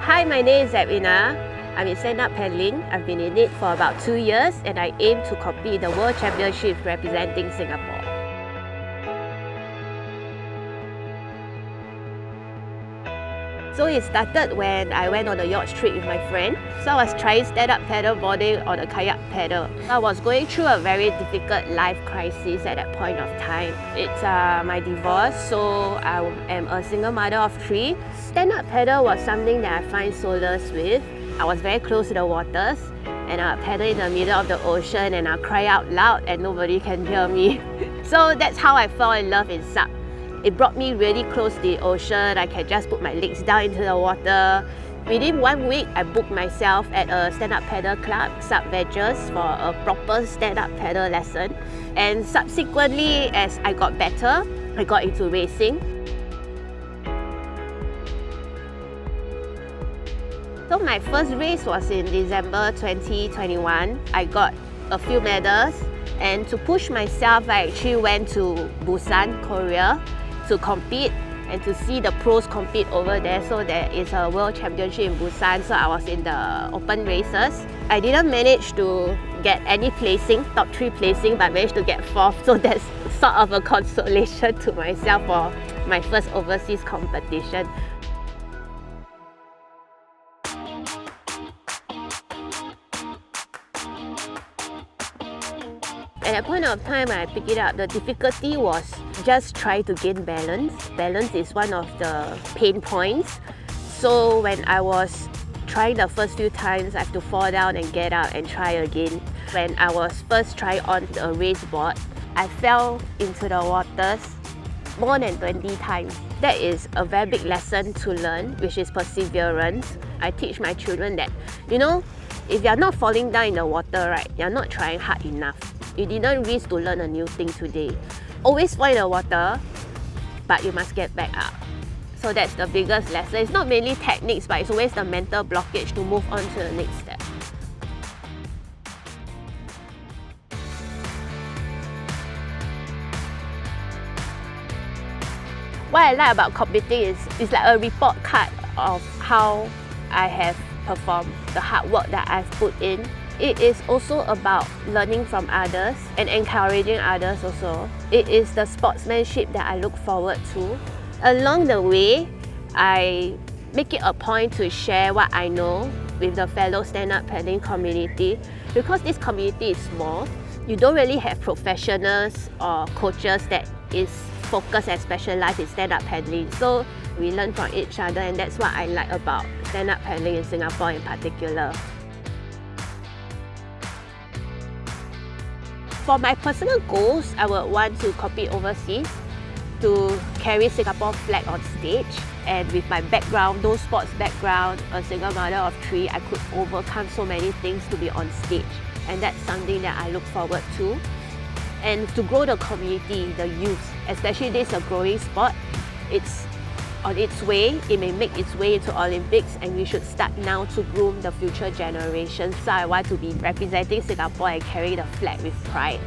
Hi, my name is Edwina. I'm in stand-up paddling. I've been in it for about 2 years and I aim to compete in the World Championships representing Singapore. So it started when I went on a yacht trip with my friend. So I was trying stand-up paddle boarding on a kayak paddle. I was going through a very difficult life crisis at that point of time. It's my divorce, so I am a single mother of 3. Stand-up paddle was something that I find solace with. I was very close to the waters and I paddle in the middle of the ocean and I cry out loud and nobody can hear me. So that's how I fell in love in SUP. It brought me really close to the ocean. I can just put my legs down into the water. Within 1 week, I booked myself at a stand-up paddle club, SUP Ventures, for a proper stand-up paddle lesson. And subsequently, as I got better, I got into racing. So my first race was in December 2021. I got a few medals, and to push myself, I actually went to Busan, Korea, to compete and to see the pros compete over there. So there is a world championship in Busan, so I was in the open races. I didn't manage to get any placing, top 3 placing, but managed to get 4th. So that's sort of a consolation to myself for my first overseas competition. At that point of time, I picked it up. The difficulty was just try to gain balance. Balance is one of the pain points. So when I was trying the first few times, I have to fall down and get up and try again. When I was first trying on a race board, I fell into the waters more than 20 times. That is a very big lesson to learn, which is perseverance. I teach my children that, if you're not falling down in the water, right, you're not trying hard enough. You didn't risk to learn a new thing today. Always fall in the water, but you must get back up. So that's the biggest lesson. It's not mainly techniques, but it's always the mental blockage to move on to the next step. What I like about competing is it's like a report card of how I have performed, the hard work that I've put in. It is also about learning from others and encouraging others also. It is the sportsmanship that I look forward to. Along the way, I make it a point to share what I know with the fellow stand-up paddling community. Because this community is small, you don't really have professionals or coaches that is focused and specialized in stand-up paddling. So we learn from each other, and that's what I like about stand-up paddling in Singapore in particular. For my personal goals, I would want to compete overseas, to carry Singapore flag on stage. And with my background, no sports background, a single mother of 3, I could overcome so many things to be on stage. And that's something that I look forward to. And to grow the community, the youth, especially this is a growing sport. It's on its way, it may make its way into Olympics, and we should start now to groom the future generations. So I want to be representing Singapore and carry the flag with pride.